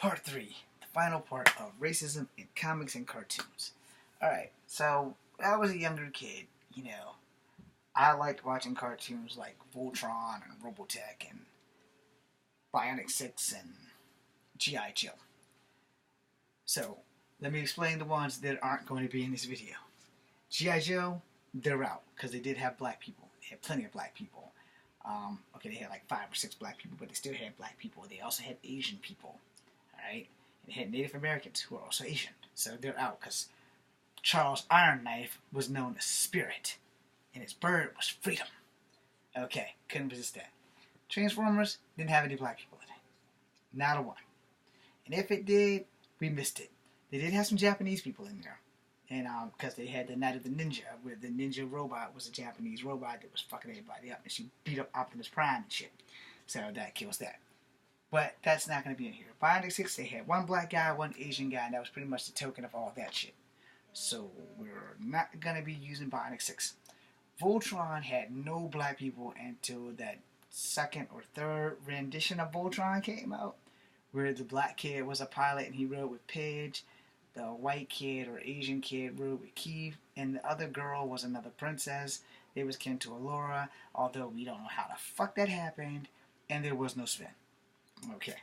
Part 3, the final part of racism in comics and cartoons. Alright, so when I was a younger kid, I liked watching cartoons like Voltron and Robotech and Bionic 6 and G.I. Joe. So, let me explain the ones that aren't going to be in this video. G.I. Joe, they're out, because they did have black people. They had plenty of black people. Okay, they had like 5 or 6 black people, but they still had black people. They also had Asian people. Alright? And they had Native Americans who are also Asian. So they're out, because Charles Iron Knife was known as Spirit, and his bird was Freedom. Okay, couldn't resist that. Transformers didn't have any black people in it. Not a one. And if it did, we missed it. They did have some Japanese people in there. And because they had the Night of the Ninja, where the ninja robot was a Japanese robot that was fucking everybody up, and she beat up Optimus Prime and shit. So that kills that. But that's not going to be in here. Bionic 6, they had one black guy, one Asian guy, and that was pretty much the token of all that shit. So we're not going to be using Bionic 6. Voltron had no black people until that second or third rendition of Voltron came out, where the black kid was a pilot and he rode with Paige. The white kid or Asian kid rode with Keith, and the other girl was another princess. It was kin to Allura, although we don't know how the fuck that happened, and there was no Sven. Okay.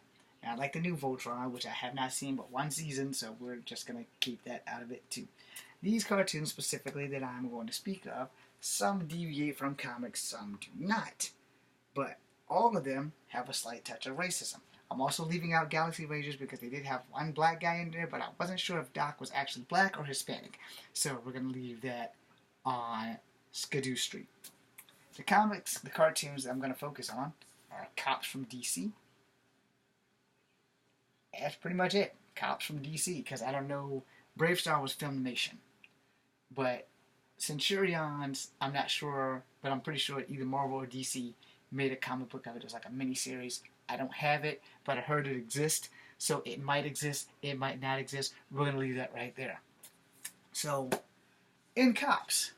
Now, I like the new Voltron, which I have not seen but one season, so we're just going to keep that out of it too. These cartoons specifically that I'm going to speak of, some deviate from comics, some do not. But all of them have a slight touch of racism. I'm also leaving out Galaxy Rangers because they did have one black guy in there, but I wasn't sure if Doc was actually black or Hispanic. So we're going to leave that on Skidoo Street. The comics, the cartoons that I'm going to focus on are Cops from DC. That's pretty much it. Cops from DC, because I don't know, Brave Star was Filmation. But Centurions, I'm not sure, but I'm pretty sure either Marvel or DC made a comic book of it. It was like a mini-series. I don't have it, but I heard it exists. So it might exist, it might not exist. We're going to leave that right there. So, in Cops.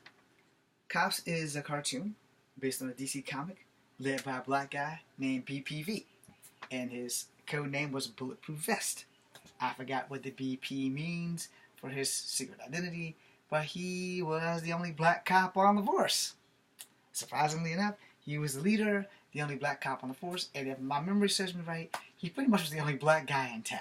Cops is a cartoon based on a DC comic led by a black guy named BPV. And his code name was Bulletproof Vest. I forgot what the BP means for his secret identity, but he was the only black cop on the force. Surprisingly enough, he was the leader, the only black cop on the force, and if my memory serves me right, he pretty much was the only black guy in town.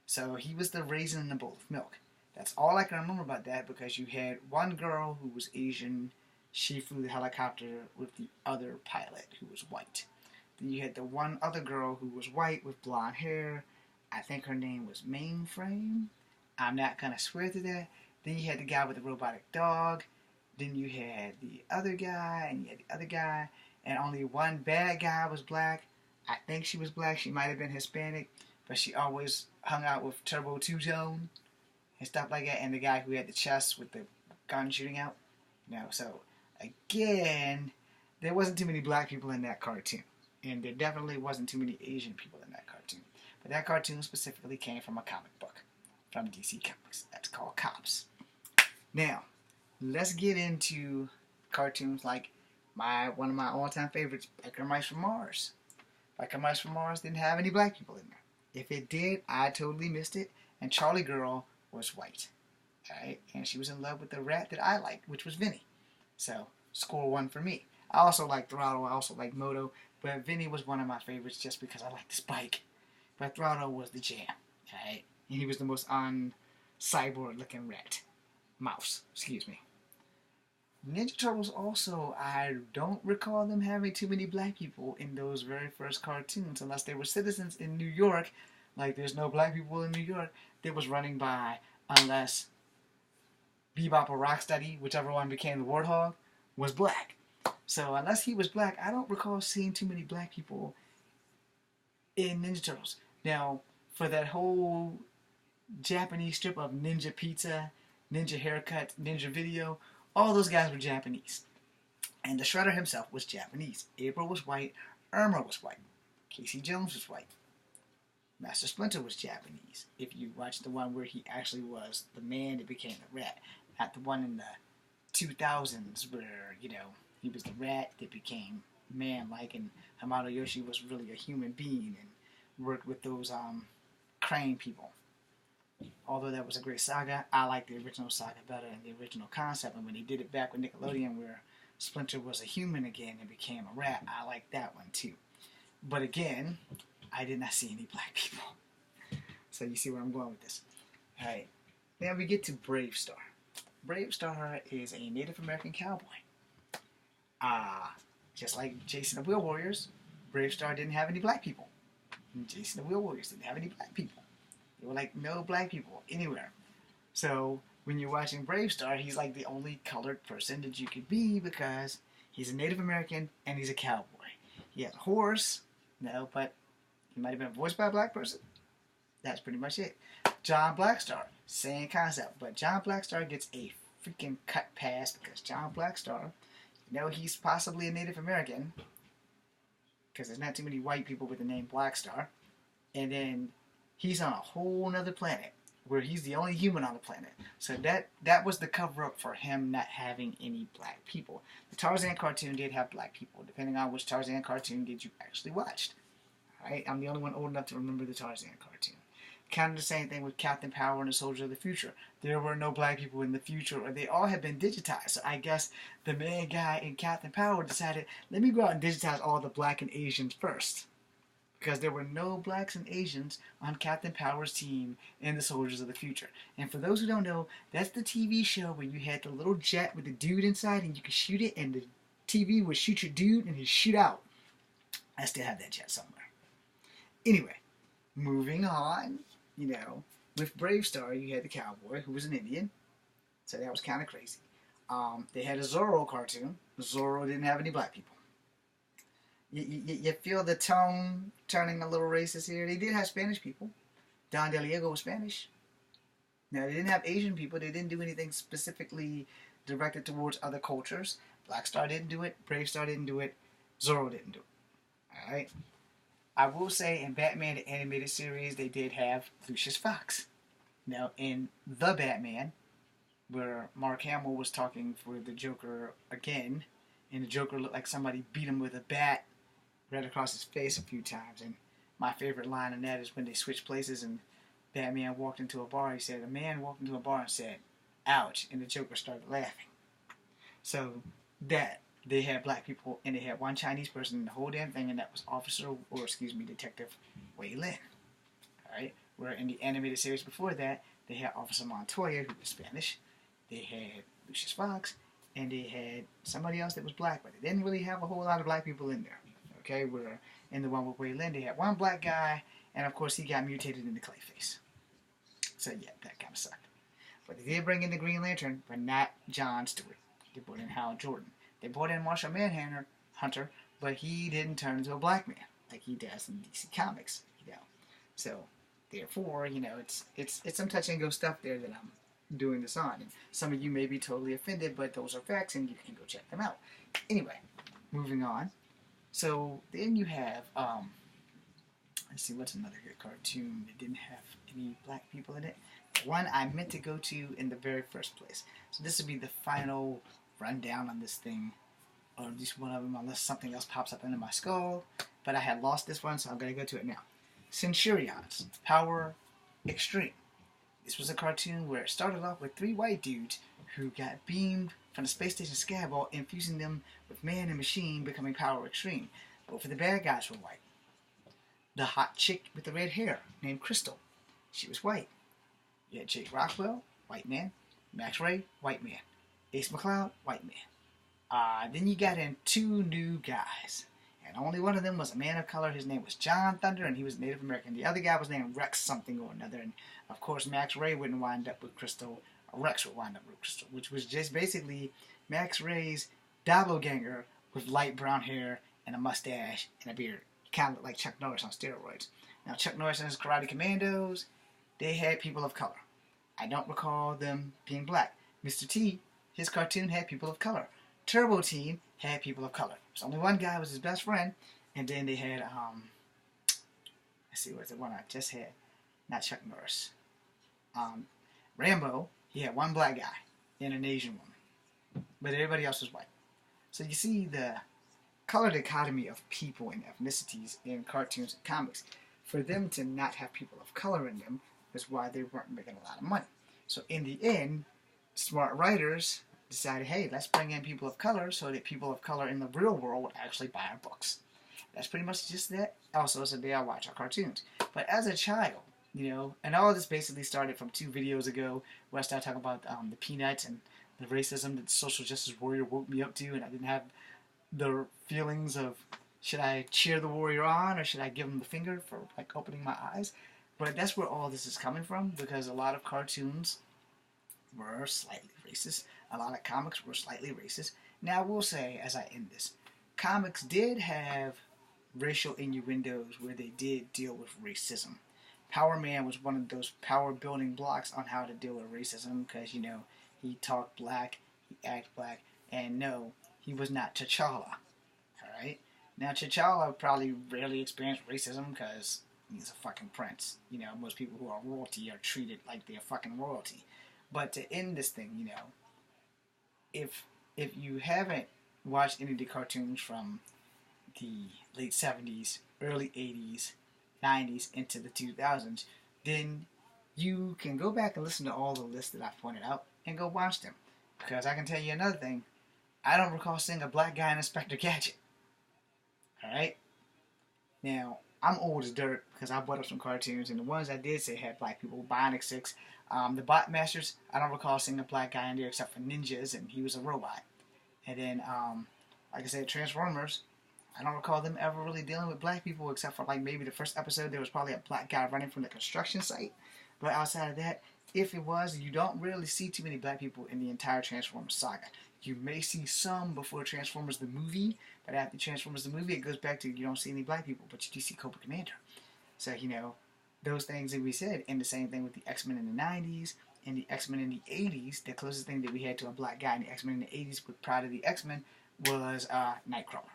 So he was the raisin in a bowl of milk. That's all I can remember about that, because you had one girl who was Asian. She flew the helicopter with the other pilot who was white. Then you had the one other girl who was white with blonde hair. I think her name was Mainframe. I'm not going to swear to that. Then you had the guy with the robotic dog. Then you had the other guy, and you had the other guy. And only one bad guy was black. I think she was black. She might have been Hispanic. But she always hung out with Turbo Two-Tone and stuff like that. And the guy who had the chest with the gun shooting out. So, again, there wasn't too many black people in that cartoon. And there definitely wasn't too many Asian people in that cartoon. But that cartoon specifically came from a comic book from DC Comics. That's called Cops. Now, let's get into cartoons like one of my all-time favorites, Biker Mice from Mars. Biker Mice from Mars didn't have any black people in there. If it did, I totally missed it. And Charlie Girl was white. Alright? And she was in love with the rat that I liked, which was Vinny. So, score 1 for me. I also like Throttle, I also like Moto, but Vinny was one of my favorites just because I liked the spike. But Throttle was the jam. Alright? And he was the most cyborg-looking rat. Mouse, excuse me. Ninja Turtles also, I don't recall them having too many black people in those very first cartoons, unless they were citizens in New York. Like, there's no black people in New York that was running by, unless Bebop or Rocksteady, whichever one became the Warthog, was black. So, unless he was black, I don't recall seeing too many black people in Ninja Turtles. Now, for that whole Japanese strip of Ninja Pizza, Ninja Haircut, Ninja Video, all those guys were Japanese. And the Shredder himself was Japanese. April was white. Irma was white. Casey Jones was white. Master Splinter was Japanese. If you watch the one where he actually was the man that became the rat. Not the one in the 2000s where, he was the rat that became man-like, and Hamato Yoshi was really a human being and worked with those Crane people. Although that was a great saga, I like the original saga better than the original concept. And when they did it back with Nickelodeon, where Splinter was a human again and became a rat, I like that one too. But again, I did not see any black people. So you see where I'm going with this. Alright, now we get to Brave Star. Brave Star is a Native American cowboy. Just like Jason the Wheel Warriors, Brave Star didn't have any black people. And Jason the Wheel Warriors didn't have any black people. There were like no black people anywhere. So when you're watching Brave Star, he's like the only colored person that you could be because he's a Native American and he's a cowboy. He has a horse, no, but he might have been voiced by a black person. That's pretty much it. John Blackstar, same concept, but John Blackstar gets a freaking cut pass because John Blackstar, he's possibly a Native American because there's not too many white people with the name Blackstar, and then he's on a whole nother planet where he's the only human on the planet. So that was the cover-up for him not having any black people. The Tarzan cartoon did have black people, depending on which Tarzan cartoon did you actually watched. Alright, I'm the only one old enough to remember the Tarzan cartoon. Kind of the same thing with Captain Power and the Soldier of the Future. There were no black people in the future, or they all had been digitized. So I guess the main guy in Captain Power decided, let me go out and digitize all the black and Asians first. Because there were no blacks and Asians on Captain Power's team in the Soldiers of the Future. And for those who don't know, that's the TV show where you had the little jet with the dude inside and you could shoot it and the TV would shoot your dude and he'd shoot out. I still have that jet somewhere. Anyway, moving on, with Brave Star you had the cowboy who was an Indian. So that was kind of crazy. They had a Zorro cartoon. Zorro didn't have any black people. You feel the tone turning a little racist here. They did have Spanish people. Don DeLiego was Spanish. Now, they didn't have Asian people. They didn't do anything specifically directed towards other cultures. Black Star didn't do it. Brave Star didn't do it. Zorro didn't do it. Alright? I will say, in Batman the Animated Series, they did have Lucius Fox. Now, in The Batman, where Mark Hamill was talking for the Joker again, and the Joker looked like somebody beat him with a bat right across his face a few times. And my favorite line in that is when they switched places and Batman walked into a bar. He said, a man walked into a bar and said, ouch, and the Joker started laughing. So that, they had black people, and they had one Chinese person in the whole damn thing, and that was Detective Wei Lin. Alright, where in the animated series before that, they had Officer Montoya, who was Spanish. They had Lucius Fox, and they had somebody else that was black, but they didn't really have a whole lot of black people in there. Okay, where in the one with Wei Lin, they had one black guy, and of course he got mutated into Clayface. So yeah, that kind of sucked. But they did bring in the Green Lantern, but not John Stewart. They brought in Hal Jordan. They brought in Martian Manhunter, but he didn't turn into a black man like he does in DC Comics. So therefore, it's some touch and go stuff there that I'm doing this on. And some of you may be totally offended, but those are facts, and you can go check them out. Anyway, moving on. So then you have, let's see, what's another good cartoon that didn't have any black people in it? One I meant to go to in the very first place. So this would be the final rundown on this thing, or at least one of them, unless something else pops up into my skull. But I had lost this one, so I'm going to go to it now. Centurions, Power Extreme. This was a cartoon where it started off with 3 white dudes who got beamed from the space station Scaball, infusing them with man and machine, becoming Power Extreme. Both of the bad guys were white. The hot chick with the red hair, named Crystal, she was white. You had Jake Rockwell, white man. Max Ray, white man. Ace McCloud, white man. Then you got in 2 new guys. And only one of them was a man of color. His name was John Thunder, and he was Native American. The other guy was named Rex something or another. And, of course, Max Ray wouldn't wind up with Crystal. Rex would wind up with Crystal, which was just basically Max Ray's doppelganger with light brown hair and a mustache and a beard. He kind of looked like Chuck Norris on steroids. Now, Chuck Norris and his Karate Commandos, they had people of color. I don't recall them being black. Mr. T, his cartoon had people of color. Turbo Team had people of color. So only one guy was his best friend, and then they had, let's see, what's the one I just had? Not Chuck Norris. Rambo, he had one black guy and an Asian woman, but everybody else was white. So you see the color dichotomy of people and ethnicities in cartoons and comics. for them to not have people of color in them is why they weren't making a lot of money. So in the end, smart writers decided, hey, let's bring in people of color so that people of color in the real world would actually buy our books. That's pretty much just that. Also, it's the day I watch our cartoons. But as a child, and all this basically started from 2 videos ago where I started talking about the Peanuts and the racism that the social justice warrior woke me up to, and I didn't have the feelings of should I cheer the warrior on or should I give him the finger for like opening my eyes. But that's where all this is coming from, because a lot of cartoons were slightly racist. A lot of comics were slightly racist. Now I will say, as I end this, comics did have racial innuendos where they did deal with racism. Power Man was one of those power building blocks on how to deal with racism because, he talked black, he acted black, and no, he was not T'Challa. Alright? Now, T'Challa probably rarely experienced racism because he's a fucking prince. Most people who are royalty are treated like they're fucking royalty. But to end this thing, if you haven't watched any of the cartoons from the late 70s, early 80s, 90s, into the 2000s, then you can go back and listen to all the lists that I pointed out and go watch them. Because I can tell you another thing, I don't recall seeing a black guy in Inspector Gadget. Alright? Now, I'm old as dirt because I bought up some cartoons, and the ones I did say had black people. Bionic 6, the Bot Masters, I don't recall seeing a black guy in there except for ninjas, and he was a robot. And then, like I said, Transformers, I don't recall them ever really dealing with black people except for like maybe the first episode there was probably a black guy running from the construction site. But outside of that, if it was, you don't really see too many black people in the entire Transformers saga. You may see some before Transformers the movie, but after Transformers the movie, it goes back to you don't see any black people, but you do see Cobra Commander. So, those things that we said, and the same thing with the X-Men in the 90s, and the X-Men in the 80s, the closest thing that we had to a black guy in the X-Men in the 80s prior to the X-Men was Nightcrawler.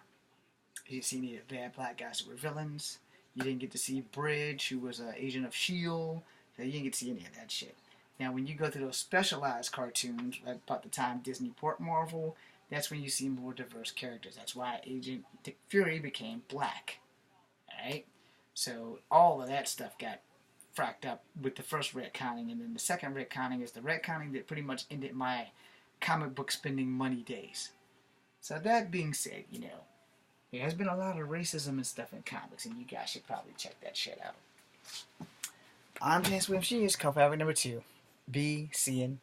You didn't see any of the bad black guys who were villains. You didn't get to see Bridge, who was an agent of S.H.I.E.L.D. So you didn't get to see any of that shit. Now, when you go to those specialized cartoons, like about the time Disney bought Marvel, that's when you see more diverse characters. That's why Agent Dick Fury became black. Alright? So all of that stuff got fracked up with the first retconning, and then the second retconning is the retconning that pretty much ended my comic book spending money days. So that being said, there has been a lot of racism and stuff in comics, and you guys should probably check that shit out. I'm James Williams. She is co-founder number 2. Be seeing.